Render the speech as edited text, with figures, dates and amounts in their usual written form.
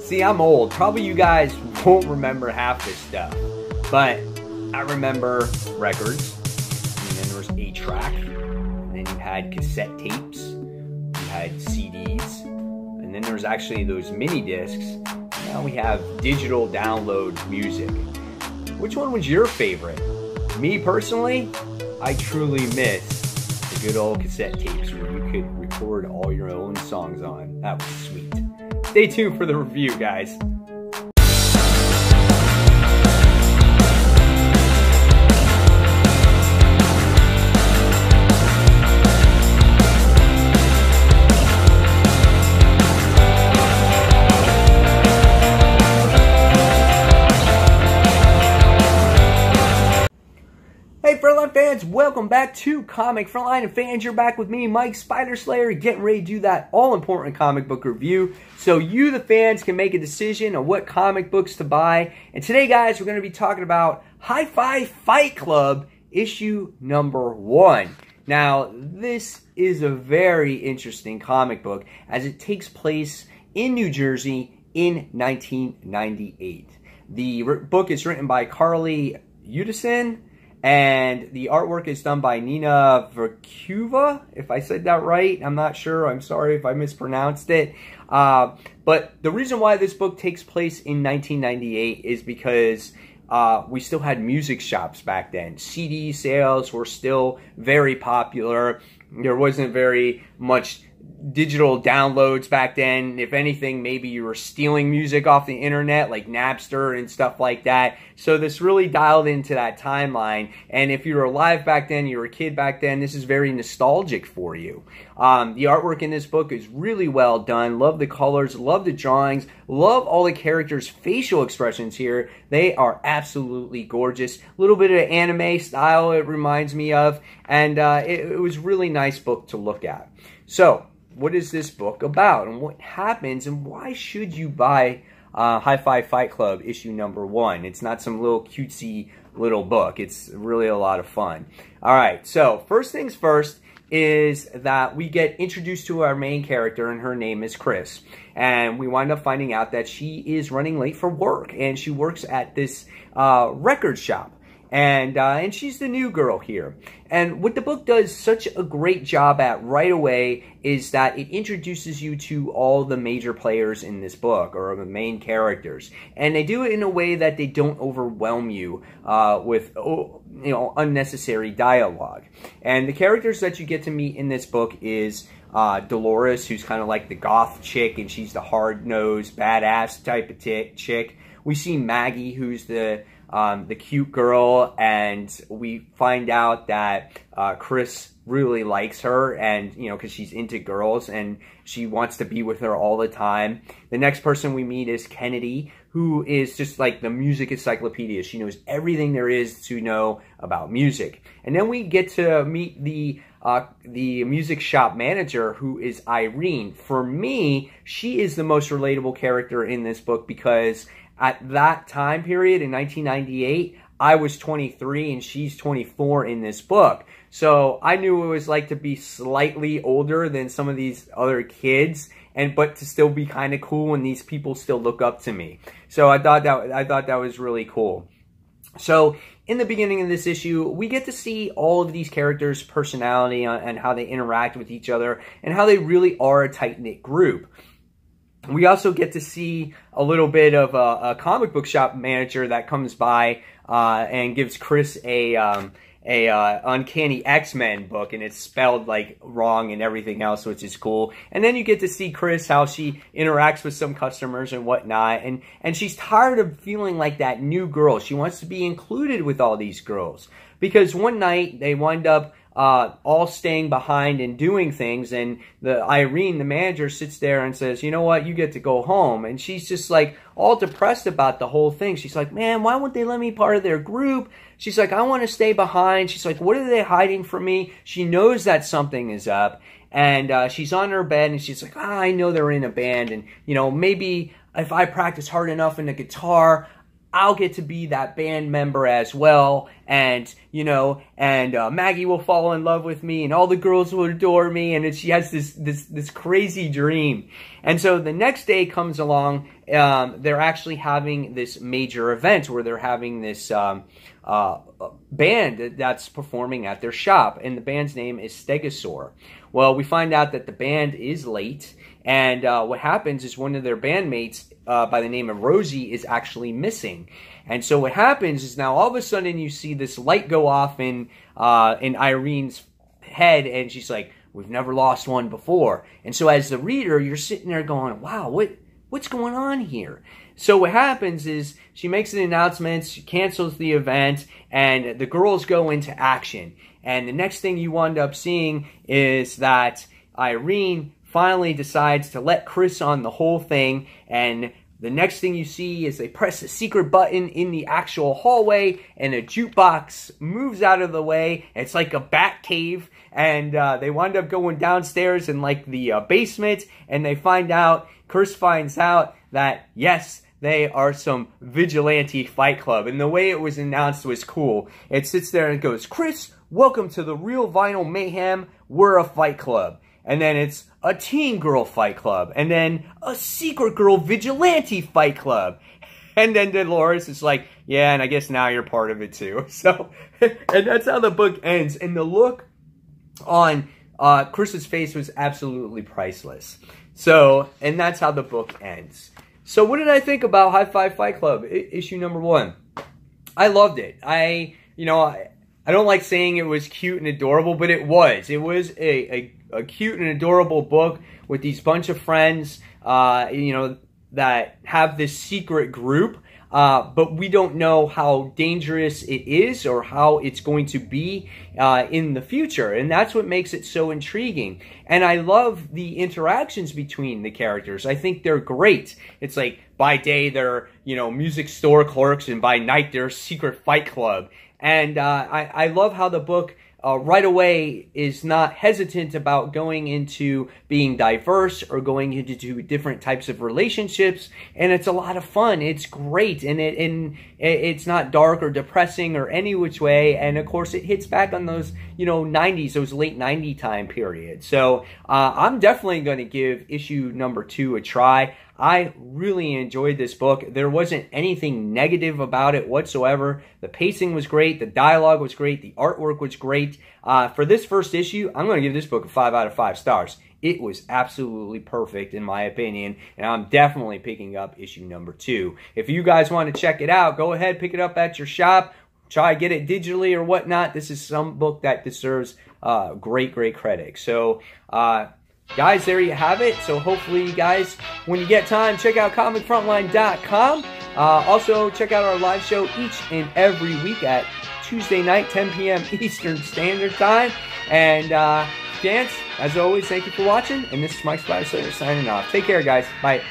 See, I'm old. Probably you guys won't remember half this stuff. But I remember records. And then there was 8-track. And then you had cassette tapes. You had CDs. And then there's actually those mini discs. Now we have digital download music. Which one was your favorite? Me personally, I truly miss the good old cassette tapes where you could record all your own songs on. That was sweet. Stay tuned for the review, guys. Hey Frontline fans, welcome back to Comic Frontline and fans. You're back with me, Mike Spider Slayer, getting ready to do that all-important comic book review so you, the fans, can make a decision on what comic books to buy. And today, guys, we're going to be talking about Hi-Fi Fight Club, issue number 1. Now, this is a very interesting comic book as it takes place in New Jersey in 1998. The book is written by Carly Udison, and the artwork is done by Nina Verkuva, if I said that right. I'm not sure. I'm sorry if I mispronounced it. But the reason why this book takes place in 1998 is because we still had music shops back then. CD sales were still very popular. There wasn't very much digital downloads back then. If anything, maybe you were stealing music off the internet like Napster and stuff like that. So this really dialed into that timeline. And if you were alive back then, you were a kid back then, this is very nostalgic for you. The artwork in this book is really well done. Love the colors, love the drawings, love all the characters' facial expressions here. They are absolutely gorgeous. A little bit of anime style it reminds me of. And it was a really nice book to look at. So, what is this book about, and what happens, and why should you buy Hi-Fi Fight Club issue number 1? It's not some little cutesy little book. It's really a lot of fun. All right, so first things first is that we get introduced to our main character, and her name is Chris. And we wind up finding out that she is running late for work, and she works at this record shop. And she's the new girl here. And what the book does such a great job at right away is that it introduces you to all the major players in this book, or the main characters. And they do it in a way that they don't overwhelm you with unnecessary dialogue. And the characters that you get to meet in this book is Dolores, who's kind of like the goth chick, and she's the hard-nosed, badass type of chick. We see Maggie, who's the cute girl, and we find out that Chris really likes her, and because she's into girls and she wants to be with her all the time. The next person we meet is Kennedy, who is just like the music encyclopedia. She knows everything there is to know about music. And then we get to meet the music shop manager, who is Irene. For me, she is the most relatable character in this book because at that time period in 1998, I was 23 and she's 24 in this book. So I knew what it was like to be slightly older than some of these other kids, but to still be kind of cool, and these people still look up to me. So I thought that was really cool. So in the beginning of this issue, we get to see all of these characters' personality and how they interact with each other and how they really are a tight-knit group. We also get to see a little bit of a comic book shop manager that comes by and gives Chris a Uncanny X-Men book, and it's spelled like wrong and everything else, which is cool. And then you get to see Chris, how she interacts with some customers and whatnot, and she's tired of feeling like that new girl. She wants to be included with all these girls, because one night they wind up all staying behind and doing things, and Irene, the manager, sits there and says, you know what, you get to go home. And she's just like all depressed about the whole thing. She's like, man, why won't they let me part of their group? She's like, I want to stay behind. She's like, what are they hiding from me? She knows that something is up, and she's on her bed, and she's like, I know they're in a band, and maybe if I practice hard enough in the guitar, I'll get to be that band member as well, and Maggie will fall in love with me, and all the girls will adore me, and she has this crazy dream. And so the next day comes along, they're actually having this major event where they're having this band that's performing at their shop, and the band's name is Stegosaur. Well, we find out that the band is late, and what happens is one of their bandmates by the name of Rosie is actually missing. And so what happens is now all of a sudden you see this light go off in Irene's head, and she's like, we've never lost one before. And so as the reader, you're sitting there going, wow, what's going on here? So what happens is she makes an announcement, she cancels the event, and the girls go into action. And the next thing you wind up seeing is that Irene finally decides to let Chris on the whole thing, and the next thing you see is they press a secret button in the actual hallway, and a jukebox moves out of the way. It's like a bat cave, and they wind up going downstairs in like the basement, and they find out, Chris finds out that, yes, they are some vigilante fight club. And the way it was announced was cool. It sits there and it goes, Chris, welcome to the Real Vinyl Mayhem. We're a fight club. And then it's a teen girl fight club. And then a secret girl vigilante fight club. And then Dolores is like, yeah, and I guess now you're part of it too. So, and that's how the book ends. And the look on Chris's face was absolutely priceless. So, and that's how the book ends. So what did I think about High Five Fight Club, issue number 1? I loved it. I don't like saying it was cute and adorable, but it was. It was a cute and adorable book with these bunch of friends, that have this secret group, but we don't know how dangerous it is or how it's going to be in the future. And that's what makes it so intriguing. And I love the interactions between the characters. I think they're great. It's like by day they're, music store clerks, and by night they're secret fight club. And I love how the book right away is not hesitant about going into being diverse or going into different types of relationships, and it's a lot of fun. It's great, and it's not dark or depressing or any which way, and of course it hits back on those 90s, those late 90 time period. So I'm definitely going to give issue number 2 a try. I really enjoyed this book. There wasn't anything negative about it whatsoever. The pacing was great. The dialogue was great. The artwork was great. For this first issue, I'm going to give this book a 5 out of 5 stars. It was absolutely perfect in my opinion, and I'm definitely picking up issue number 2. If you guys want to check it out, go ahead, pick it up at your shop. Try to get it digitally or whatnot. This is some book that deserves great credit. So, guys, there you have it. So hopefully you guys, when you get time, check out comicfrontline.com. Also, check out our live show each and every week at Tuesday night, 10 p.m. Eastern Standard Time. And, fans, as always, thank you for watching. And this is Mike Spider signing off. Take care, guys. Bye.